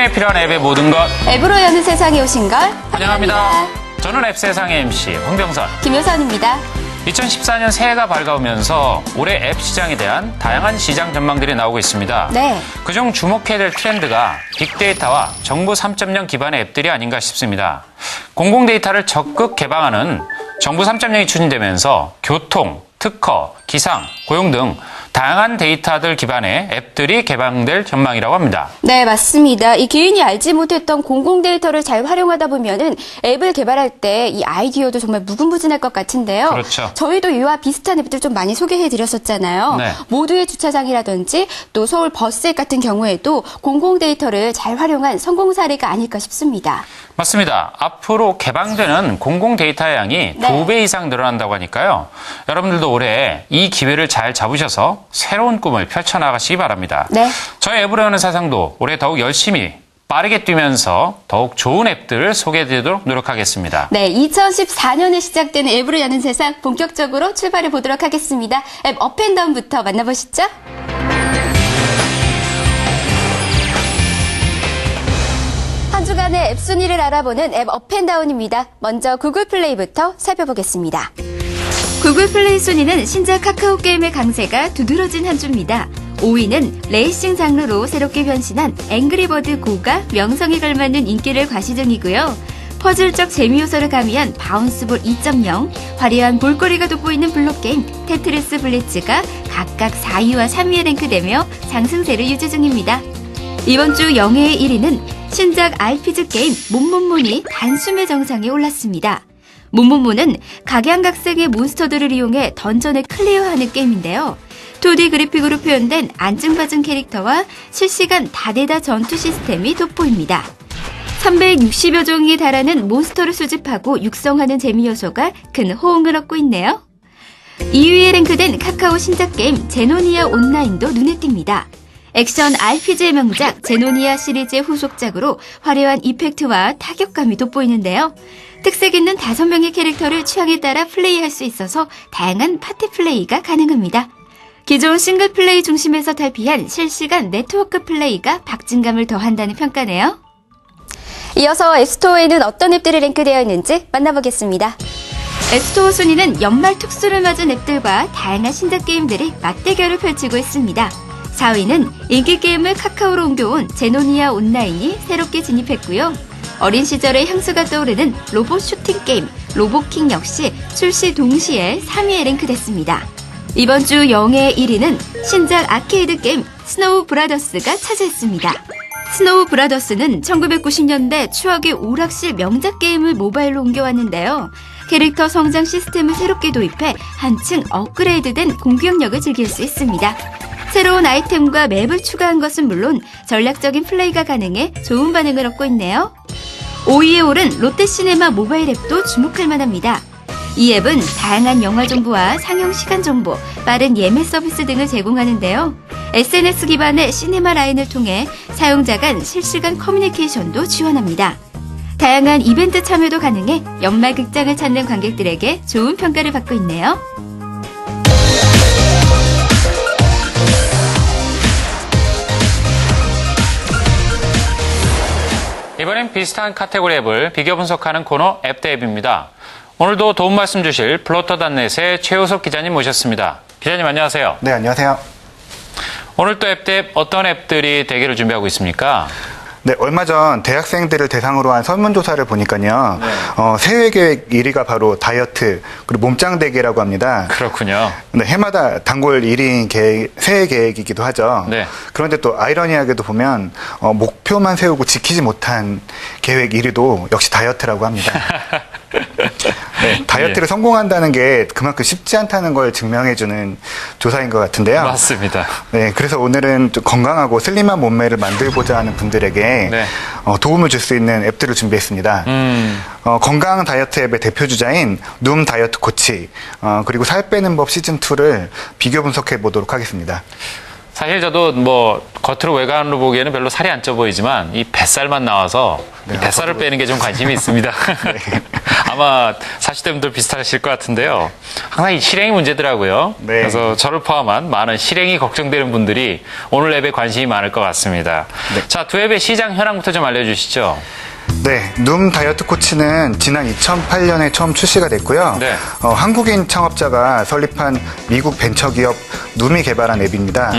세상에 필요한 앱의 모든 것 앱으로 여는 세상에 오신 걸 환영합니다. 저는 앱세상의 MC 홍병선, 김효선입니다. 2014년 새해가 밝아오면서 올해 앱 시장에 대한 다양한 시장 전망들이 나오고 있습니다. 네. 그중 주목해야 될 트렌드가 빅데이터와 정부 3.0 기반의 앱들이 아닌가 싶습니다. 공공데이터를 적극 개방하는 정부 3.0이 추진되면서 교통, 특허, 기상, 고용 등 다양한 데이터들 기반의 앱들이 개방될 전망이라고 합니다. 네, 맞습니다. 이 개인이 알지 못했던 공공 데이터를 잘 활용하다 보면은 앱을 개발할 때 이 아이디어도 정말 무궁무진할 것 같은데요. 그렇죠. 저희도 이와 비슷한 앱들 좀 많이 소개해 드렸었잖아요. 네. 모두의 주차장이라든지 또 서울 버스앱 같은 경우에도 공공 데이터를 잘 활용한 성공 사례가 아닐까 싶습니다. 맞습니다. 앞으로 개방되는 공공 데이터의 양이 네. 2배 이상 늘어난다고 하니까요. 여러분들도 올해 이 기회를 잘 잡으셔서 새로운 꿈을 펼쳐나가시기 바랍니다. 네. 저희 앱으로 여는 세상도 올해 더욱 열심히 빠르게 뛰면서 더욱 좋은 앱들을 소개해드리도록 노력하겠습니다. 네, 2014년에 시작되는 앱으로 여는 세상 본격적으로 출발해 보도록 하겠습니다. 앱 업앤다운부터 만나보시죠. 한 주간의 앱 순위를 알아보는 앱 업앤다운입니다. 먼저 구글 플레이부터 살펴보겠습니다. 구글 플레이 순위는 신작 카카오 게임의 강세가 두드러진 한 주입니다. 5위는 레이싱 장르로 새롭게 변신한 앵그리버드 고가 명성에 걸맞는 인기를 과시 중이고요. 퍼즐적 재미 요소를 가미한 바운스볼 2.0, 화려한 볼거리가 돋보이는 블록게임 테트리스 블리츠가 각각 4위와 3위에 랭크되며 상승세를 유지 중입니다. 이번 주 영예의 1위는 신작 RPG 게임 몬몬몬이 단숨에 정상에 올랐습니다. 몬몬몬은 각양각색의 몬스터들을 이용해 던전을 클리어하는 게임인데요. 2D 그래픽으로 표현된 안증받은 캐릭터와 실시간 다대다 전투 시스템이 돋보입니다. 360여 종에 달하는 몬스터를 수집하고 육성하는 재미 요소가 큰 호응을 얻고 있네요. 2위에 랭크된 카카오 신작 게임 제노니아 온라인도 눈에 띕니다. 액션 RPG의 명작 제노니아 시리즈의 후속작으로 화려한 이펙트와 타격감이 돋보이는데요. 특색 있는 5명의 캐릭터를 취향에 따라 플레이할 수 있어서 다양한 파티 플레이가 가능합니다. 기존 싱글 플레이 중심에서 탈피한 실시간 네트워크 플레이가 박진감을 더한다는 평가네요. 이어서 앱스토어에는 어떤 앱들이 랭크되어 있는지 만나보겠습니다. 앱스토어 순위는 연말 특수를 맞은 앱들과 다양한 신작 게임들이 맞대결을 펼치고 있습니다. 4위는 인기 게임을 카카오로 옮겨온 제노니아 온라인이 새롭게 진입했고요. 어린 시절의 향수가 떠오르는 로봇 슈팅 게임 로보킹 역시 출시 동시에 3위에 랭크됐습니다. 이번 주 영예의 1위는 신작 아케이드 게임 스노우 브라더스가 차지했습니다. 스노우 브라더스는 1990년대 추억의 오락실 명작 게임을 모바일로 옮겨왔는데요. 캐릭터 성장 시스템을 새롭게 도입해 한층 업그레이드된 공격력을 즐길 수 있습니다. 새로운 아이템과 맵을 추가한 것은 물론 전략적인 플레이가 가능해 좋은 반응을 얻고 있네요. 5위에 오른 롯데시네마 모바일 앱도 주목할 만합니다. 이 앱은 다양한 영화 정보와 상영 시간 정보, 빠른 예매 서비스 등을 제공하는데요. SNS 기반의 시네마 라인을 통해 사용자 간 실시간 커뮤니케이션도 지원합니다. 다양한 이벤트 참여도 가능해 연말 극장을 찾는 관객들에게 좋은 평가를 받고 있네요. 이번엔 비슷한 카테고리 앱을 비교 분석하는 코너 앱대앱입니다. 오늘도 도움 말씀 주실 플로터닷넷의 최우석 기자님 모셨습니다. 기자님 안녕하세요. 네, 안녕하세요. 오늘 또 앱대앱 어떤 앱들이 대결을 준비하고 있습니까? 네, 얼마 전 대학생들을 대상으로 한 설문조사를 보니까요. 새해 계획 1위가 바로 다이어트, 그리고 몸짱 대계라고 합니다. 그렇군요. 네, 해마다 단골 1위인 새해 계획이기도 하죠. 네. 그런데 또 아이러니하게도 보면 목표만 세우고 지키지 못한 계획 1위도 역시 다이어트라고 합니다. 네, 다이어트를 예. 성공한다는 게 그만큼 쉽지 않다는 걸 증명해주는 조사인 것 같은데요. 맞습니다. 네, 그래서 오늘은 좀 건강하고 슬림한 몸매를 만들고자 하는 분들에게 네. 도움을 줄 수 있는 앱들을 준비했습니다. 건강 다이어트 앱의 대표주자인 눔 다이어트 코치, 그리고 살 빼는 법 시즌2를 비교 분석해 보도록 하겠습니다. 사실 저도 뭐 겉으로 외관으로 보기에는 별로 살이 안 쪄 보이지만 이 뱃살만 나와서 네, 이 뱃살을 빼는 게 좀 관심이 있습니다. 네. 아마 40대 분들 비슷하실 것 같은데요. 항상 이 실행이 문제더라고요. 네. 그래서 저를 포함한 많은 실행이 걱정되는 분들이 오늘 앱에 관심이 많을 것 같습니다. 네. 자, 두 앱의 시장 현황부터 좀 알려주시죠. 네, 눔 다이어트 코치는 지난 2008년에 처음 출시가 됐고요. 네. 한국인 창업자가 설립한 미국 벤처기업 눔이 개발한 앱입니다.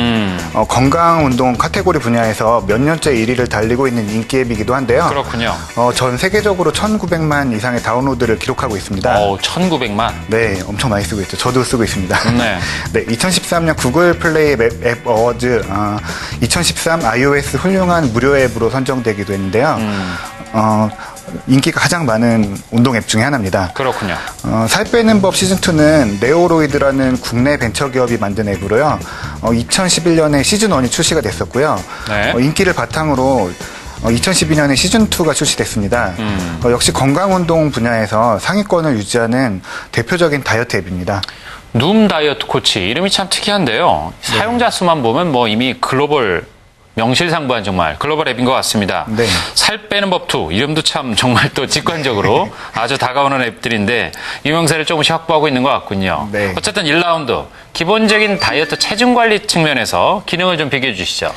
건강운동 카테고리 분야에서 몇 년째 1위를 달리고 있는 인기 앱이기도 한데요. 그렇군요. 전 세계적으로 1,900만 이상의 다운로드를 기록하고 있습니다. 1,900만. 네, 엄청 많이 쓰고 있죠. 저도 쓰고 있습니다. 네. 네, 2013년 구글 플레이 앱 어워즈 2013 iOS 훌륭한 무료 앱으로 선정되기도 했는데요. 인기가 가장 많은 운동 앱 중에 하나입니다. 그렇군요. 살 빼는 법 시즌2는 네오로이드라는 국내 벤처기업이 만든 앱으로요. 2011년에 시즌1이 출시가 됐었고요. 네. 인기를 바탕으로 2012년에 시즌2가 출시됐습니다. 역시 건강운동 분야에서 상위권을 유지하는 대표적인 다이어트 앱입니다. 눔 다이어트 코치. 이름이 참 특이한데요. 사용자 수만 보면 뭐 이미 글로벌 명실상부한 정말 글로벌 앱인 것 같습니다. 네. 살 빼는 법 2 이름도 참 정말 또 직관적으로 아주 다가오는 앱들인데 유명세를 조금씩 확보하고 있는 것 같군요. 네. 어쨌든 1라운드 기본적인 다이어트 체중 관리 측면에서 기능을 좀 비교해 주시죠.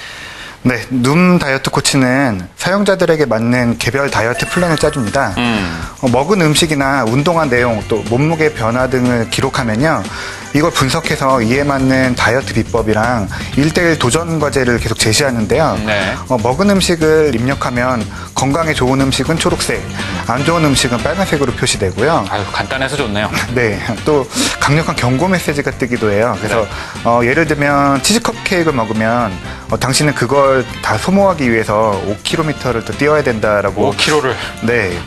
네, 눔 다이어트 코치는 사용자들에게 맞는 개별 다이어트 플랜을 짜줍니다. 먹은 음식이나 운동한 내용, 또 몸무게 변화 등을 기록하면요. 이걸 분석해서 이에 맞는 다이어트 비법이랑 1:1 도전 과제를 계속 제시하는데요. 네. 먹은 음식을 입력하면 건강에 좋은 음식은 초록색, 안 좋은 음식은 빨간색으로 표시되고요. 아유, 간단해서 좋네요. 네, 또 강력한 경고 메시지가 뜨기도 해요. 그래서 예를 들면 치즈컵 케이크를 먹으면 당신은 그걸 다 소모하기 위해서 5km를 더 뛰어야 된다라고. 5km를. 네,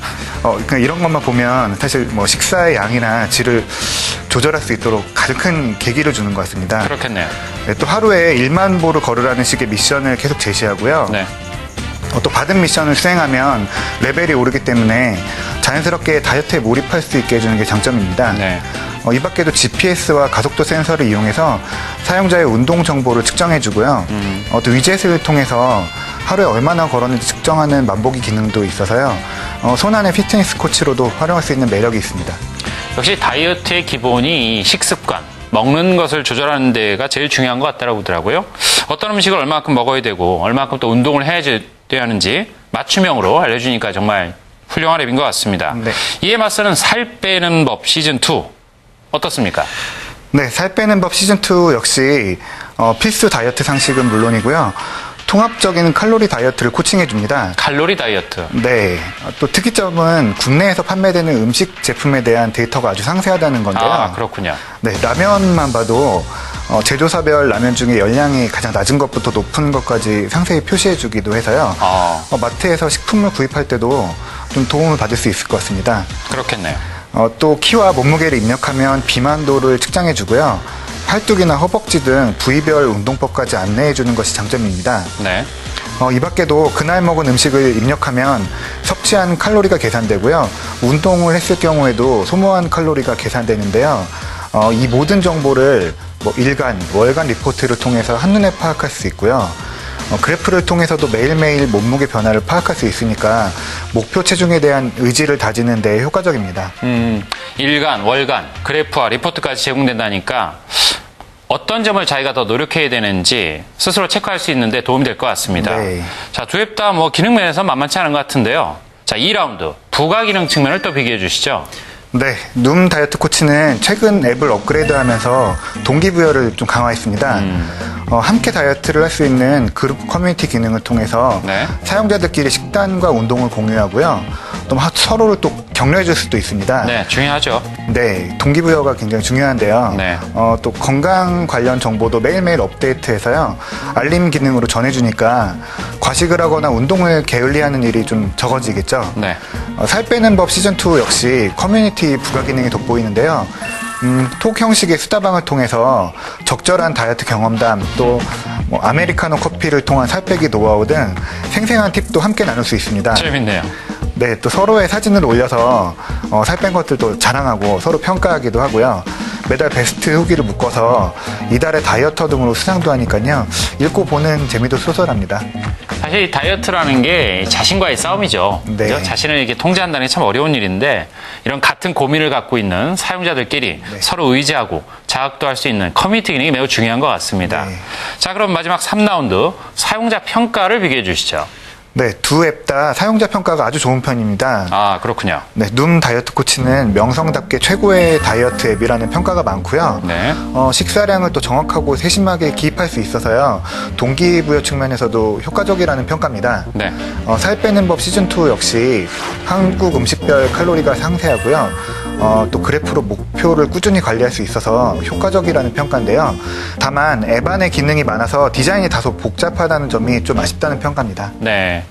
그러니까 이런 것만 보면 사실 뭐 식사의 양이나 질을 조절할 수 있도록 가장 큰 계기를 주는 것 같습니다. 그렇겠네요. 네, 또 하루에 1만 보를 걸으라는 식의 미션을 계속 제시하고요. 네. 또 받은 미션을 수행하면 레벨이 오르기 때문에 자연스럽게 다이어트에 몰입할 수 있게 해주는 게 장점입니다. 네. 이 밖에도 GPS와 가속도 센서를 이용해서 사용자의 운동 정보를 측정해주고요. 또 위젯을 통해서 하루에 얼마나 걸었는지 측정하는 만보기 기능도 있어서요. 손안의 피트니스 코치로도 활용할 수 있는 매력이 있습니다. 역시 다이어트의 기본이 이 식습관, 먹는 것을 조절하는 데가 제일 중요한 것 같다고 보더라고요. 어떤 음식을 얼마큼 먹어야 되고 얼마큼 또 운동을 해야 하는지 맞춤형으로 알려주니까 정말 훌륭한 앱인 것 같습니다. 네. 이에 맞서는 살 빼는 법 시즌2 어떻습니까? 네, 살 빼는 법 시즌2 역시 필수 다이어트 상식은 물론이고요. 통합적인 칼로리 다이어트를 코칭해줍니다. 칼로리 다이어트. 네. 또 특이점은 국내에서 판매되는 음식 제품에 대한 데이터가 아주 상세하다는 건데요. 아, 그렇군요. 네, 라면만 봐도 제조사별 라면 중에 열량이 가장 낮은 것부터 높은 것까지 상세히 표시해주기도 해서요. 마트에서 식품을 구입할 때도 좀 도움을 받을 수 있을 것 같습니다. 그렇겠네요. 또 키와 몸무게를 입력하면 비만도를 측정해주고요. 팔뚝이나 허벅지 등 부위별 운동법까지 안내해주는 것이 장점입니다. 네. 이 밖에도 그날 먹은 음식을 입력하면 섭취한 칼로리가 계산되고요. 운동을 했을 경우에도 소모한 칼로리가 계산되는데요. 이 모든 정보를 일간, 월간 리포트를 통해서 한눈에 파악할 수 있고요. 그래프를 통해서도 매일매일 몸무게 변화를 파악할 수 있으니까 목표 체중에 대한 의지를 다지는 데 효과적입니다. 일간, 월간, 그래프와 리포트까지 제공된다니까 어떤 점을 자기가 더 노력해야 되는지 스스로 체크할 수 있는데 도움이 될 것 같습니다. 네. 자, 두 앱 다 기능 면에서 만만치 않은 것 같은데요. 자, 2라운드 부가 기능 측면을 또 비교해 주시죠. 네, 눔 다이어트 코치는 최근 앱을 업그레이드하면서 동기부여를 좀 강화했습니다. 함께 다이어트를 할 수 있는 그룹 커뮤니티 기능을 통해서 네. 사용자들끼리 식단과 운동을 공유하고요. 또 서로를 또 격려해 줄 수도 있습니다. 네, 중요하죠. 네, 동기부여가 굉장히 중요한데요. 네. 또 건강 관련 정보도 매일매일 업데이트해서요. 알림 기능으로 전해주니까 과식을 하거나 운동을 게을리하는 일이 좀 적어지겠죠. 네. 살 빼는 법 시즌2 역시 커뮤니티 부가 기능이 돋보이는데요. 톡 형식의 수다방을 통해서 적절한 다이어트 경험담, 또 아메리카노 커피를 통한 살 빼기 노하우 등 생생한 팁도 함께 나눌 수 있습니다. 재밌네요. 네, 또 서로의 사진을 올려서 살 뺀 것들도 자랑하고 서로 평가하기도 하고요. 매달 베스트 후기를 묶어서 이달의 다이어터 등으로 수상도 하니까요. 읽고 보는 재미도 쏠쏠합니다. 사실 이 다이어트라는 게 자신과의 싸움이죠. 네. 그죠? 자신을 이렇게 통제한다는 게 참 어려운 일인데 이런 같은 고민을 갖고 있는 사용자들끼리 서로 의지하고 자학도 할 수 있는 커뮤니티 기능이 매우 중요한 것 같습니다. 네. 자, 그럼 마지막 3라운드 사용자 평가를 비교해 주시죠. 네, 두 앱 다 사용자 평가가 아주 좋은 편입니다. 아, 그렇군요. 네, 눔 다이어트 코치는 명성답게 최고의 다이어트 앱이라는 평가가 많고요. 네. 식사량을 또 정확하고 세심하게 기입할 수 있어서요. 동기부여 측면에서도 효과적이라는 평가입니다. 네. 살 빼는 법 시즌2 역시 한국 음식별 칼로리가 상세하고요. 또 그래프로 목표를 꾸준히 관리할 수 있어서 효과적이라는 평가인데요. 다만 앱 안에 기능이 많아서 디자인이 다소 복잡하다는 점이 좀 아쉽다는 평가입니다. 네.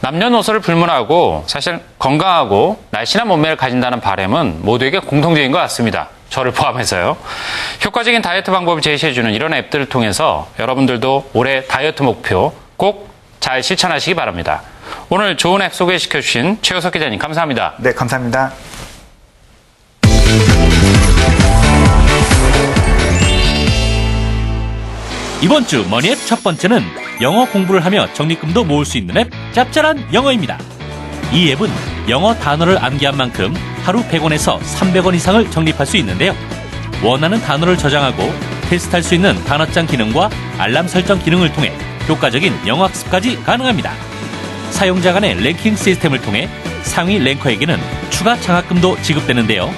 남녀노소를 불문하고 사실 건강하고 날씬한 몸매를 가진다는 바람은 모두에게 공통적인 것 같습니다. 저를 포함해서요. 효과적인 다이어트 방법을 제시해주는 이런 앱들을 통해서 여러분들도 올해 다이어트 목표 꼭 잘 실천하시기 바랍니다. 오늘 좋은 앱 소개시켜주신 최효석 기자님 감사합니다. 네, 감사합니다. 이번 주 머니앱 첫 번째는 영어 공부를 하며 적립금도 모을 수 있는 앱 짭짤한 영어입니다. 이 앱은 영어 단어를 암기한 만큼 하루 100원에서 300원 이상을 적립할 수 있는데요. 원하는 단어를 저장하고 테스트할 수 있는 단어장 기능과 알람 설정 기능을 통해 효과적인 영어 학습까지 가능합니다. 사용자 간의 랭킹 시스템을 통해 상위 랭커에게는 추가 장학금도 지급되는데요.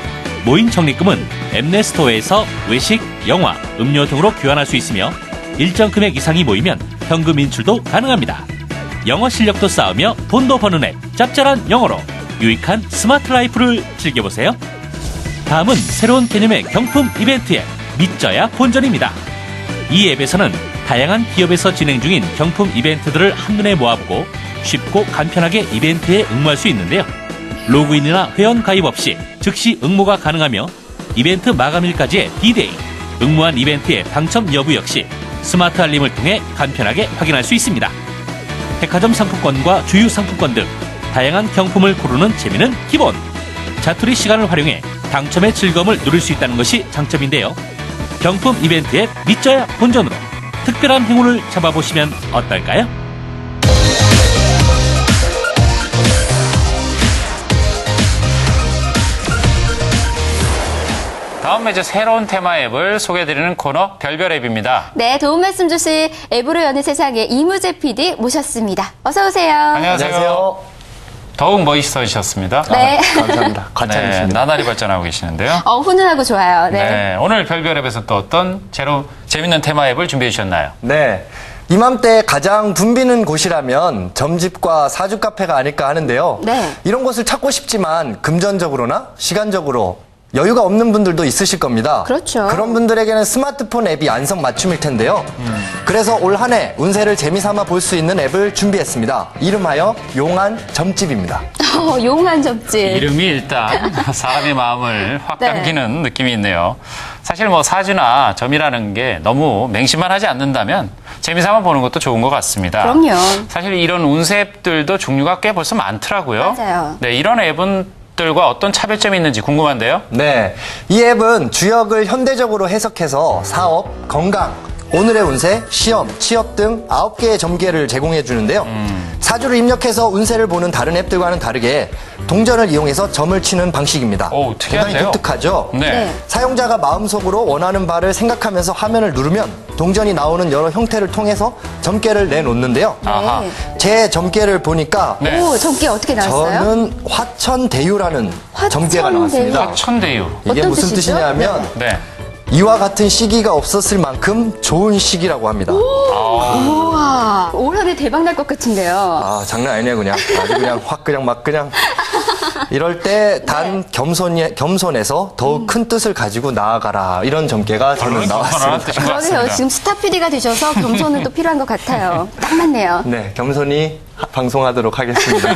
모인 적립금은 앱 내 스토어에서 외식, 영화, 음료 등으로 교환할 수 있으며 일정 금액 이상이 모이면 현금 인출도 가능합니다. 영어 실력도 쌓으며 돈도 버는 앱 짭짤한 영어로 유익한 스마트 라이프를 즐겨보세요. 다음은 새로운 개념의 경품 이벤트 앱 믿져야 본전입니다. 이 앱에서는 다양한 기업에서 진행 중인 경품 이벤트들을 한눈에 모아보고 쉽고 간편하게 이벤트에 응모할 수 있는데요. 로그인이나 회원 가입 없이 즉시 응모가 가능하며 이벤트 마감일까지의 D-Day, 응모한 이벤트의 당첨 여부 역시 스마트 알림을 통해 간편하게 확인할 수 있습니다. 백화점 상품권과 주유 상품권 등 다양한 경품을 고르는 재미는 기본. 자투리 시간을 활용해 당첨의 즐거움을 누릴 수 있다는 것이 장점인데요. 경품 이벤트 앱 믿져야 본전으로 특별한 행운을 잡아보시면 어떨까요? 다음 매주 새로운 테마 앱을 소개해드리는 코너 별별 앱입니다. 네, 도움 말씀 주실 앱으로 여는 세상의 이무재 PD 모셨습니다. 어서 오세요. 안녕하세요. 더욱 멋있어지셨습니다. 네. 감사합니다. 네, 과찬이십니다. 나날이 발전하고 계시는데요. 훈훈하고 좋아요. 네. 네, 오늘 별별 앱에서 또 어떤 재밌는 테마 앱을 준비해 주셨나요? 네. 이맘때 가장 붐비는 곳이라면 점집과 사주 카페가 아닐까 하는데요. 네. 이런 곳을 찾고 싶지만 금전적으로나 시간적으로 여유가 없는 분들도 있으실 겁니다. 그렇죠. 그런 분들에게는 스마트폰 앱이 안성맞춤일 텐데요. 그래서 올 한 해 운세를 재미삼아 볼 수 있는 앱을 준비했습니다. 이름하여 용한 점집입니다. 용한 점집. 이름이 일단 사람의 마음을 확 네. 당기는 느낌이 있네요. 사실 뭐 사주나 점이라는 게 너무 맹신만 하지 않는다면 재미삼아 보는 것도 좋은 것 같습니다. 그럼요. 사실 이런 운세 앱들도 종류가 꽤 벌써 많더라고요. 맞아요. 네, 이런 앱은 들과 어떤 차별점이 있는지 궁금한데요. 네. 이 앱은 주역을 현대적으로 해석해서 사업, 건강, 오늘의 운세, 시험, 취업 등 9개의 점괘를 제공해 주는데요. 사주를 입력해서 운세를 보는 다른 앱들과는 다르게 동전을 이용해서 점을 치는 방식입니다. 오, 특이한데요? 대단히 독특하죠? 네. 네. 사용자가 마음속으로 원하는 바를 생각하면서 화면을 누르면 동전이 나오는 여러 형태를 통해서 점괘를 내놓는데요. 아하. 제 점괘를 보니까 네. 오, 점괘 어떻게 나왔어요? 저는 화천대유라는 점괘가 화천대유. 나왔습니다. 화천대유. 이게 어떤 무슨 뜻이죠? 뜻이냐면 네. 이와 같은 시기가 없었을 만큼 좋은 시기라고 합니다. 우와, 올 한 해 대박 날 것 같은데요. 아, 장난 아니네, 그냥. 아주 그냥 확 그냥 막 그냥. 이럴 때 단 겸손해서 더욱 큰 뜻을 가지고 나아가라. 이런 점괘가 저는 나왔습니다. 뜻인 것 그러게요. 같습니다. 지금 스타 PD가 되셔서 겸손은 또 필요한 것 같아요. 딱 맞네요. 네, 겸손히 방송하도록 하겠습니다.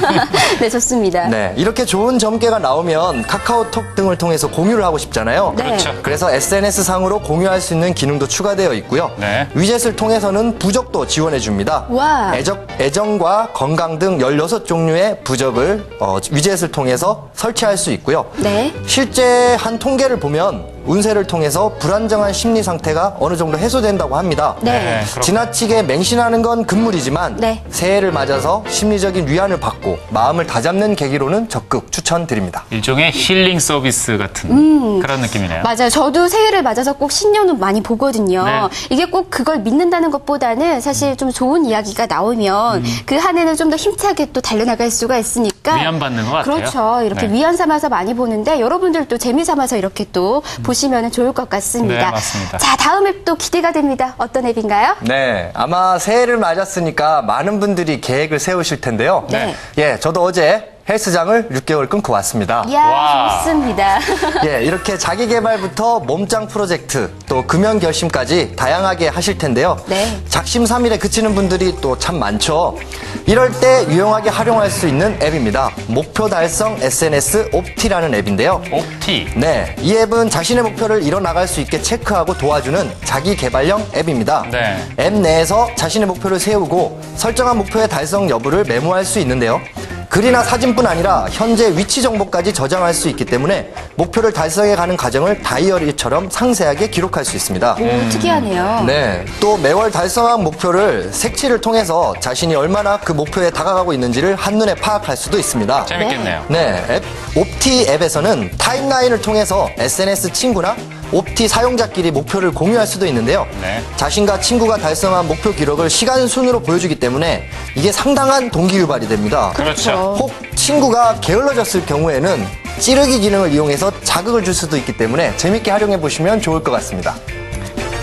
네, 좋습니다. 네, 이렇게 좋은 점괘가 나오면 카카오톡 등을 통해서 공유를 하고 싶잖아요. 네. 그렇죠. 그래서 SNS상으로 공유할 수 있는 기능도 추가되어 있고요. 네. 위젯을 통해서는 부적도 지원해 줍니다. 와. 애정과 건강 등 16종류의 부적을 위젯을 통해서 설치할 수 있고요. 네. 실제 한 통계를 보면 운세를 통해서 불안정한 심리 상태가 어느 정도 해소된다고 합니다. 네. 그렇군요. 지나치게 맹신하는 건 금물이지만 네. 새해를 맞아서 심리적인 위안을 받고 마음을 다잡는 계기로는 적극 추천드립니다. 일종의 힐링 서비스 같은 그런 느낌이네요. 맞아요. 저도 새해를 맞아서 꼭 신년운 많이 보거든요. 네. 이게 꼭 그걸 믿는다는 것보다는 사실 좀 좋은 이야기가 나오면 그 한 해는 좀 더 힘차게 또 달려나갈 수가 있으니까. 위안받는 것 같아요. 그렇죠. 이렇게 네. 위안 삼아서 많이 보는데 여러분들도 재미 삼아서 이렇게 또 보시면 좋을 것 같습니다. 네, 맞습니다. 자, 다음 앱도 기대가 됩니다. 어떤 앱인가요? 네, 아마 새해를 맞았으니까 많은 분들이 계획을 세우실 텐데요. 네. 예, 저도 어제 헬스장을 6개월 끊고 왔습니다. 이야, 와. 좋습니다. 예, 이렇게 자기 개발부터 몸짱 프로젝트, 또 금연 결심까지 다양하게 하실 텐데요. 네. 작심삼일에 그치는 분들이 또 참 많죠. 이럴 때 유용하게 활용할 수 있는 앱입니다. 목표 달성 SNS 옵티라는 앱인데요. 옵티. 네, 이 앱은 자신의 목표를 이뤄나갈 수 있게 체크하고 도와주는 자기 개발형 앱입니다. 네. 앱 내에서 자신의 목표를 세우고 설정한 목표의 달성 여부를 메모할 수 있는데요. 글이나 사진뿐 아니라 현재 위치 정보까지 저장할 수 있기 때문에 목표를 달성해가는 과정을 다이어리처럼 상세하게 기록할 수 있습니다. 오, 특이하네요. 네, 또 매월 달성한 목표를 색칠을 통해서 자신이 얼마나 그 목표에 다가가고 있는지를 한눈에 파악할 수도 있습니다. 재밌겠네요. 네, 옵티 앱에서는 타임라인을 통해서 SNS 친구나 옵티 사용자끼리 목표를 공유할 수도 있는데요. 네. 자신과 친구가 달성한 목표 기록을 시간 순으로 보여주기 때문에 이게 상당한 동기유발이 됩니다. 그렇죠. 혹 친구가 게을러졌을 경우에는 찌르기 기능을 이용해서 자극을 줄 수도 있기 때문에 재밌게 활용해 보시면 좋을 것 같습니다.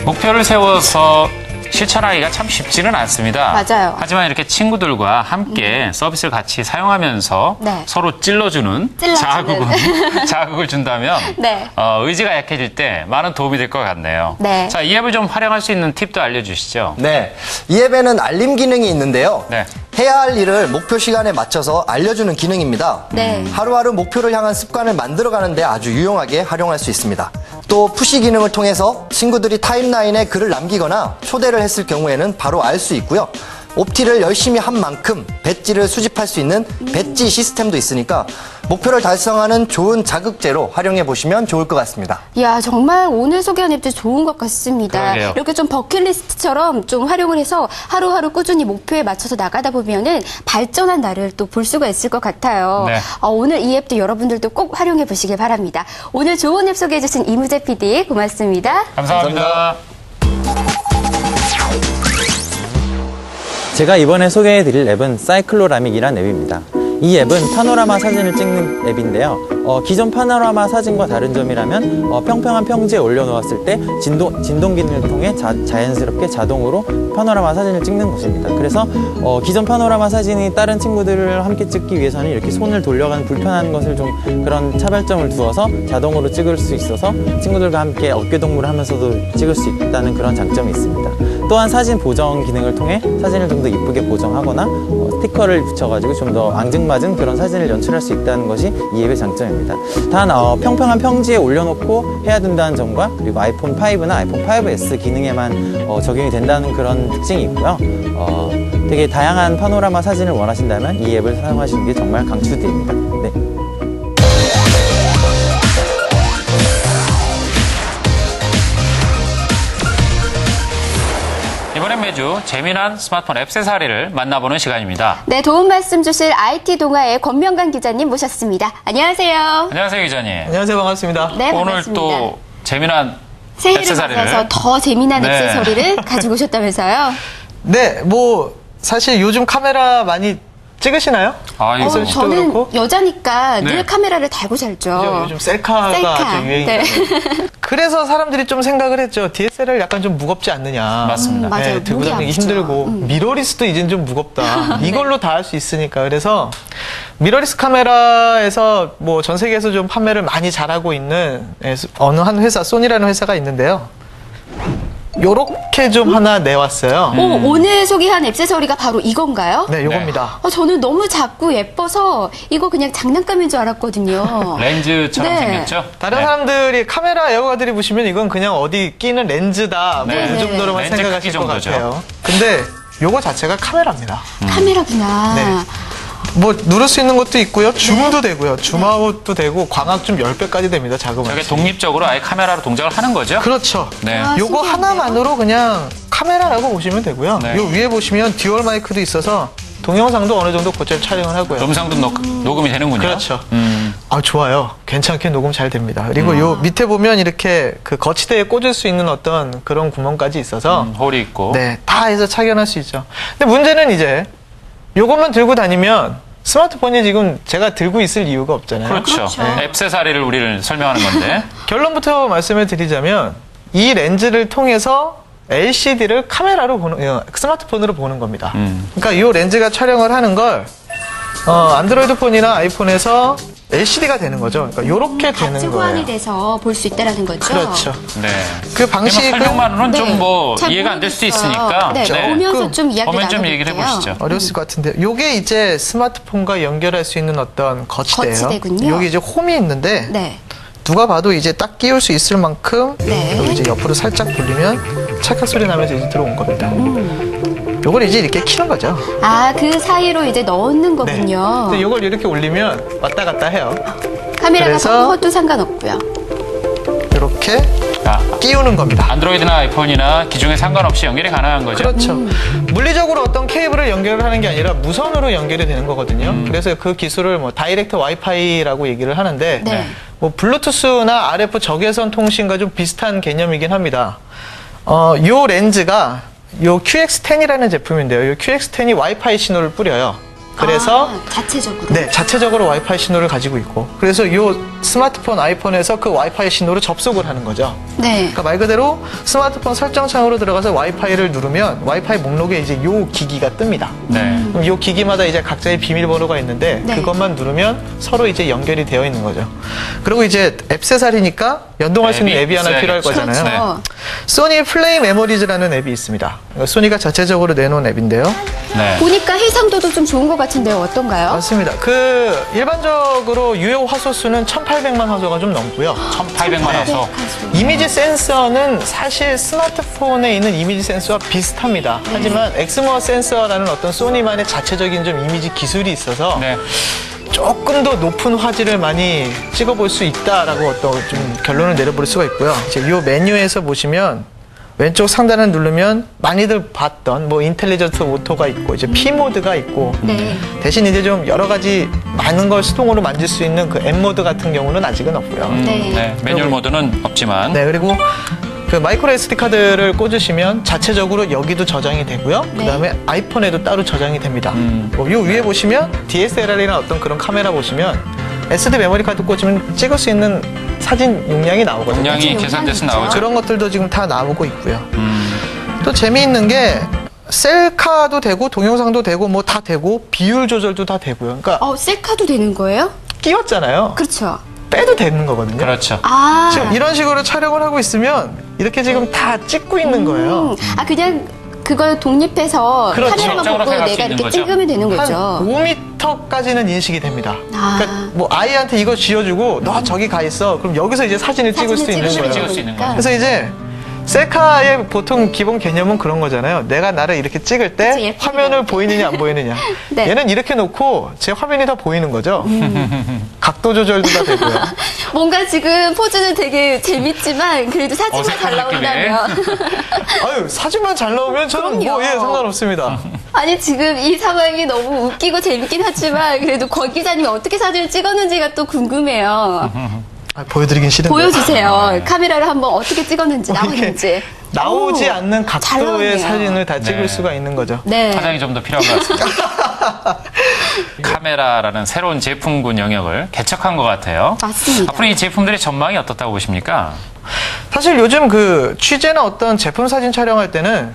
목표를 세워서 실천하기가 참 쉽지는 않습니다. 맞아요. 하지만 이렇게 친구들과 함께 서비스를 같이 사용하면서 네. 서로 찔러주는 자극을 준다면 네. 의지가 약해질 때 많은 도움이 될 것 같네요. 네. 자, 이 앱을 좀 활용할 수 있는 팁도 알려주시죠. 네, 이 앱에는 알림 기능이 있는데요. 네. 해야 할 일을 목표 시간에 맞춰서 알려주는 기능입니다. 네. 하루하루 목표를 향한 습관을 만들어가는데 아주 유용하게 활용할 수 있습니다. 또 푸시 기능을 통해서 친구들이 타임라인에 글을 남기거나 초대를 했을 경우에는 바로 알 수 있고요. 옵티를 열심히 한 만큼 배지를 수집할 수 있는 배지 시스템도 있으니까 목표를 달성하는 좋은 자극제로 활용해 보시면 좋을 것 같습니다. 이야, 정말 오늘 소개한 앱도 좋은 것 같습니다. 그러게요. 이렇게 좀 버킷리스트처럼 좀 활용을 해서 하루하루 꾸준히 목표에 맞춰서 나가다 보면은 발전한 나를 또 볼 수가 있을 것 같아요. 네. 오늘 이 앱도 여러분들도 꼭 활용해 보시길 바랍니다. 오늘 좋은 앱 소개해 주신 이무재 PD 고맙습니다. 감사합니다. 제가 이번에 소개해드릴 앱은 사이클로라믹이란 앱입니다. 이 앱은 파노라마 사진을 찍는 앱인데요. 기존 파노라마 사진과 다른 점이라면 평평한 평지에 올려놓았을 때 진동 기능을 통해 자연스럽게 자동으로 파노라마 사진을 찍는 것입니다. 그래서 기존 파노라마 사진이 다른 친구들을 함께 찍기 위해서는 이렇게 손을 돌려가는 불편한 것을 좀 그런 차별점을 두어서 자동으로 찍을 수 있어서 친구들과 함께 어깨동무를 하면서도 찍을 수 있다는 그런 장점이 있습니다. 또한 사진 보정 기능을 통해 사진을 좀 더 이쁘게 보정하거나 스티커를 붙여가지고 좀 더 앙증맞은 그런 사진을 연출할 수 있다는 것이 이 앱의 장점입니다. 단 평평한 평지에 올려놓고 해야 된다는 점과 그리고 아이폰 5나 아이폰 5S 기능에만 적용이 된다는 그런 특징이 있고요. 되게 다양한 파노라마 사진을 원하신다면 이 앱을 사용하시는 게 정말 강추드립니다. 네. 이번엔 매주 재미난 스마트폰 액세서리를 만나보는 시간입니다. 네, 도움 말씀 주실 IT 동아의 권명관 기자님 모셨습니다. 안녕하세요. 안녕하세요, 기자님. 안녕하세요. 반갑습니다. 네, 오늘 반갑습니다. 또 재미난 새해를 액세서리를. 맞아서 더 재미난 네. 액세서리를 가지고 오셨다면서요? 네, 사실 요즘 카메라 많이 찍으시나요? 이거 이슬 씨도 저는 그렇고? 여자니까 네. 늘 카메라를 달고 살죠. 요즘 셀카가 셀카. 아주 유행이잖아요. 네. 그래서 사람들이 좀 생각을 했죠. DSLR 약간 좀 무겁지 않느냐. 맞습니다. 맞아요. 들고 무게 다니기 아프죠. 힘들고 미러리스도 이젠 좀 무겁다. 이걸로 다 할 수 있으니까. 그래서 미러리스 카메라에서 전 세계에서 좀 판매를 많이 잘하고 있는 어느 한 회사, 소니라는 회사가 있는데요. 요렇게 좀 하나 내왔어요. 오늘 소개한 액세서리가 바로 이건가요? 네, 요겁니다. 저는 너무 작고 예뻐서 이거 그냥 장난감인 줄 알았거든요. 렌즈처럼 네. 생겼죠? 다른 네. 사람들이 카메라 애호가들이 보시면 이건 그냥 어디 끼는 렌즈다 네. 그 정도로만 렌즈 생각하실 크기 것 정도죠. 같아요. 근데 요거 자체가 카메라입니다. 카메라구나. 네. 뭐 누를 수 있는 것도 있고요. 줌도 되고요. 줌아웃도 되고 광학 좀 10배까지 됩니다. 자그마치. 저게 독립적으로 아예 카메라로 동작을 하는 거죠? 그렇죠. 네. 아, 요거 신기한데요? 하나만으로 그냥 카메라라고 보시면 되고요. 네. 요 위에 보시면 듀얼 마이크도 있어서 동영상도 어느 정도 곧잘 촬영을 하고요. 음성도 녹음이 되는군요. 그렇죠. 아, 좋아요. 괜찮게 녹음 잘 됩니다. 그리고 요 밑에 보면 이렇게 그 거치대에 꽂을 수 있는 어떤 그런 구멍까지 있어서 홀이 있고. 네, 다 해서 착용할 수 있죠. 근데 문제는 이제 요것만 들고 다니면 스마트폰이 지금 제가 들고 있을 이유가 없잖아요. 그렇죠. 액세서리를 우리를 설명하는 건데. 결론부터 말씀을 드리자면 이 렌즈를 통해서 LCD를 카메라로 스마트폰으로 보는 겁니다. 그러니까 이 렌즈가 촬영을 하는 걸 안드로이드 폰이나 아이폰에서 LCD가 되는 거죠. 그러니까 이렇게 같이 되는 호환이 거예요. 돼서 볼 수 있다라는 거죠. 그렇죠. 네. 그 방식은 설명만으로는 좀 뭐 잘 이해가 안 될 수도 모르겠어요. 있으니까. 네, 보면서 좀 이야기 보면 좀 나눠볼게요. 얘기를 해보시죠. 어려웠을 것 같은데 요게 이제 스마트폰과 연결할 수 있는 어떤 거치대예요. 거치대군요. 여기 이제 홈이 있는데 네. 누가 봐도 이제 딱 끼울 수 있을 만큼 네. 여기 이제 옆으로 살짝 돌리면 찰칵 소리 나면서 이제 들어온 겁니다. 요걸 이제 이렇게 키는 거죠. 아, 그 사이로 이제 넣는 거군요. 근데 요걸 이렇게 올리면 왔다 갔다 해요. 카메라가 그래서- 커도 상관없고요. 이렇게 아, 끼우는 겁니다. 안드로이드나 아이폰이나 기종에 상관없이 연결이 가능한 거죠. 그렇죠. 물리적으로 어떤 케이블을 연결을 하는 게 아니라 무선으로 연결이 되는 거거든요. 그래서 그 기술을 뭐 다이렉트 와이파이라고 얘기를 하는데 네. 뭐 블루투스나 RF 적외선 통신과 좀 비슷한 개념이긴 합니다. 요 렌즈가 요 QX10이라는 제품인데요. 요 QX10이 와이파이 신호를 뿌려요. 그래서 아, 자체적으로. 네, 자체적으로 와이파이 신호를 가지고 있고 그래서 요 스마트폰 아이폰에서 그 와이파이 신호를 접속을 하는 거죠. 네. 그러니까 말 그대로 스마트폰 설정창으로 들어가서 와이파이를 누르면 와이파이 목록에 이제 요 기기가 뜹니다. 네. 그럼 요 기기마다 이제 각자의 비밀번호가 있는데 네. 그것만 누르면 서로 이제 연결이 되어 있는 거죠. 그리고 이제 앱세살이니까 연동할 수 있는 앱이 앱이 하나 필요할 있어야겠죠. 거잖아요. 그렇죠. 소니 플레이 메모리즈라는 앱이 있습니다. 소니가 자체적으로 내놓은 앱인데요. 네. 보니까 해상도도 좀 좋은 것 같은데요. 어떤가요? 맞습니다. 그 일반적으로 유효 화소 수는 1,800만 화소가 좀 넘고요. 1,800만 화소. 이미지 센서는 사실 스마트폰에 있는 이미지 센서와 비슷합니다. 하지만 엑스모어 센서라는 어떤 소니만의 자체적인 좀 이미지 기술이 있어서 네. 조금 더 높은 화질을 많이 찍어볼 수 있다라고 어떤 좀 결론을 내려볼 수가 있고요. 이제 이 메뉴에서 보시면 왼쪽 상단을 누르면 많이들 봤던 뭐 인텔리전트 오토가 있고 이제 P 모드가 있고 네. 대신 이제 좀 여러 가지 많은 걸 수동으로 만질 수 있는 그 M 모드 같은 경우는 아직은 없고요. 네. 네. 매뉴얼 모드는 없지만. 네, 그리고 그 마이크로 SD 카드를 꽂으시면 자체적으로 여기도 저장이 되고요. 네. 그다음에 아이폰에도 따로 저장이 됩니다. 요 위에 보시면 DSLR이나 어떤 그런 카메라 보시면 SD 메모리 카드 꽂으면 찍을 수 있는 사진 용량이 나오거든요. 용량이 계산돼서 나오죠. 그런 것들도 지금 다 나오고 있고요. 또 재미있는 게 셀카도 되고 동영상도 되고 뭐 다 되고 비율 조절도 다 되고요. 그러니까 셀카도 되는 거예요? 끼웠잖아요. 그렇죠. 빼도 되는 거거든요. 그렇죠. 아. 지금 이런 식으로 촬영을 하고 있으면 이렇게 지금 다 찍고 있는 거예요. 그냥 그걸 독립해서 그렇죠. 카메라만 적극적으로 보고 사용할 수 내가 있는 이렇게 거죠. 찍으면 되는 한 거죠. 5m까지는 인식이 됩니다. 아. 그러니까 뭐 아이한테 이거 쥐어주고 너 저기 가 있어. 그럼 여기서 이제 사진을 찍을 수 있는 찍으시면 거예요. 찍을 수 있는 거예요. 그래서 이제 셀카의 보통 기본 개념은 그런 거잖아요. 내가 나를 이렇게 찍을 때 그치, 예쁘게 화면을 나올 때. 보이느냐 안 보이느냐. 네. 얘는 이렇게 놓고 제 화면이 다 보이는 거죠. 각도 조절도 다 되고요. 뭔가 지금 포즈는 되게 재밌지만 그래도 사진만 잘 어색한 나온다면 아유 사진만 잘 나오면 저는 뭐 그럼요. 상관없습니다. 아니 지금 이 상황이 너무 웃기고 재밌긴 하지만 그래도 권 기자님이 어떻게 사진을 찍었는지가 또 궁금해요. 보여드리긴 싫은데. 보여주세요. 카메라를 한번 어떻게 찍었는지 이렇게 나오는지. 나오지 오, 않는 잘 각도의 나오네요. 사진을 다 찍을 네. 수가 있는 거죠. 네. 화장이 좀 더 필요한 것 같습니다. 카메라라는 새로운 제품군 영역을 개척한 것 같아요. 맞습니다. 앞으로 이 제품들의 전망이 어떻다고 보십니까? 사실 요즘 그 취재나 어떤 제품 사진 촬영할 때는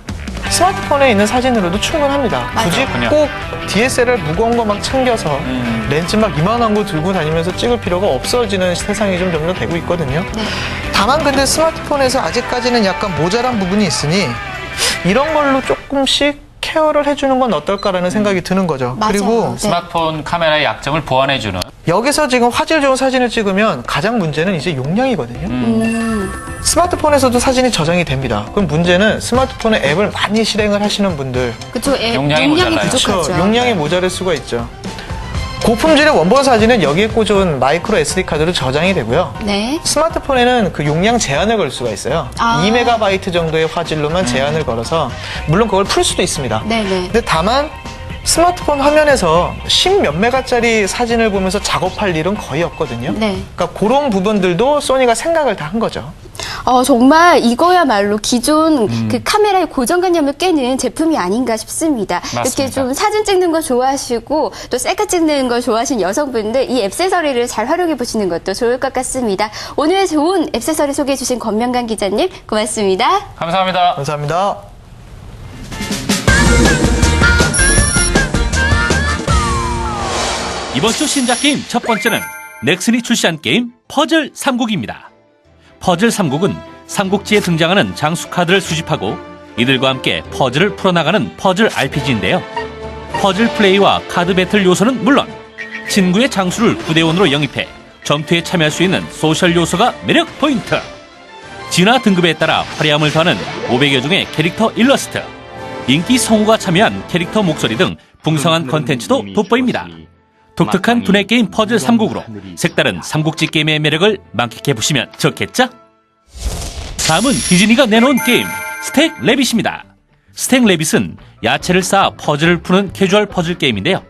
스마트폰에 있는 사진으로도 충분합니다. 굳이 그렇군요. 꼭 DSLR 무거운 거 막 챙겨서 렌즈 막 이만한 거 들고 다니면서 찍을 필요가 없어지는 세상이 좀 점점 되고 있거든요. 다만 근데 스마트폰에서 아직까지는 약간 모자란 부분이 있으니 이런 걸로 조금씩 케어를 해주는 건 어떨까라는 생각이 드는 거죠. 맞아요. 그리고 네. 스마트폰 카메라의 약점을 보완해주는 여기서 지금 화질 좋은 사진을 찍으면 가장 문제는 이제 용량이거든요. 스마트폰에서도 사진이 저장이 됩니다. 그럼 문제는 스마트폰에 앱을 많이 실행을 하시는 분들, 그쵸. 용량이 모자라요. 그렇죠. 부족하죠. 용량이 모자랄 수가 있죠. 고품질의 원본 사진은 여기에 꽂은 마이크로 SD 카드로 저장이 되고요. 네. 스마트폰에는 그 용량 제한을 걸 수가 있어요. 아. 2MB 정도의 화질로만 제한을 걸어서 물론 그걸 풀 수도 있습니다. 네네. 근데 다만 스마트폰 화면에서 10몇 메가짜리 사진을 보면서 작업할 일은 거의 없거든요. 네. 그러니까 그런 부분들도 소니가 생각을 다 한 거죠. 정말 이거야말로 기존 그 카메라의 고정관념을 깨는 제품이 아닌가 싶습니다. 이렇게 맞습니다. 좀 사진 찍는 거 좋아하시고 또 셀카 찍는 거 좋아하시는 여성분들 이 액세서리를 잘 활용해 보시는 것도 좋을 것 같습니다. 오늘 좋은 액세서리 소개해 주신 권명관 기자님 고맙습니다. 감사합니다. 감사합니다. 이번 주 신작 게임 첫 번째는 넥슨이 출시한 게임 퍼즐 3국입니다. 퍼즐 3국은 삼국지에 등장하는 장수 카드를 수집하고 이들과 함께 퍼즐을 풀어나가는 퍼즐 RPG인데요. 퍼즐 플레이와 카드 배틀 요소는 물론 친구의 장수를 부대원으로 영입해 전투에 참여할 수 있는 소셜 요소가 매력 포인트. 진화 등급에 따라 화려함을 더하는 500여 종의 캐릭터 일러스트, 인기 성우가 참여한 캐릭터 목소리 등 풍성한 컨텐츠도 돋보입니다. 독특한 두뇌 게임 퍼즐 3국으로 색다른 삼국지 게임의 매력을 만끽해보시면 좋겠죠? 다음은 디즈니가 내놓은 게임 스택 레빗입니다. 스택 레빗은 야채를 쌓아 퍼즐을 푸는 캐주얼 퍼즐 게임인데요.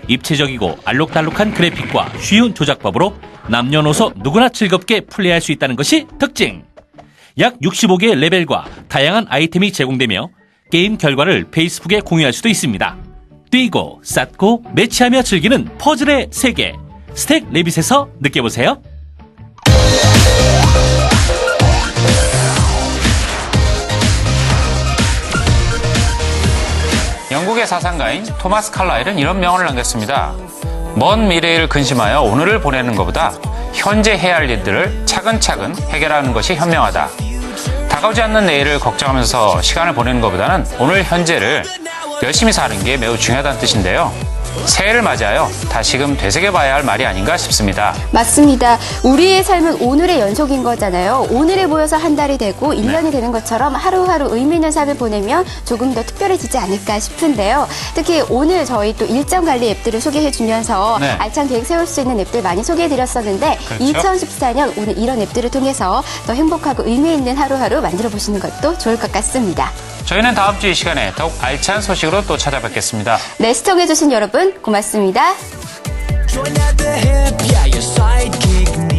입체적이고 알록달록한 그래픽과 쉬운 조작법으로 남녀노소 누구나 즐겁게 플레이할 수 있다는 것이 특징. 약 65개의 레벨과 다양한 아이템이 제공되며 게임 결과를 페이스북에 공유할 수도 있습니다. 뛰고 쌓고 매치하며 즐기는 퍼즐의 세계 스택 레빗에서 느껴보세요. 영국의 사상가인 토마스 칼라일은 이런 명언을 남겼습니다. 먼 미래를 근심하여 오늘을 보내는 것보다 현재 해야 할 일들을 차근차근 해결하는 것이 현명하다. 다가오지 않는 내일을 걱정하면서 시간을 보내는 것보다는 오늘 현재를 열심히 사는 게 매우 중요하다는 뜻인데요. 새해를 맞이하여 다시금 되새겨봐야 할 말이 아닌가 싶습니다. 맞습니다. 우리의 삶은 오늘의 연속인 거잖아요. 오늘에 모여서 한 달이 되고 1년이 되는 것처럼 하루하루 의미 있는 삶을 보내면 조금 더 특별해지지 않을까 싶은데요. 특히 오늘 저희 또 일정 관리 앱들을 소개해주면서 네. 알찬 계획 세울 수 있는 앱들 많이 소개해드렸었는데 그렇죠. 2014년 오늘 이런 앱들을 통해서 더 행복하고 의미 있는 하루하루 만들어보시는 것도 좋을 것 같습니다. 저희는 다음 주 이 시간에 더욱 알찬 소식으로 또 찾아뵙겠습니다. 네, 시청해주신 여러분 고맙습니다. Join at the hip, yeah, your sidekick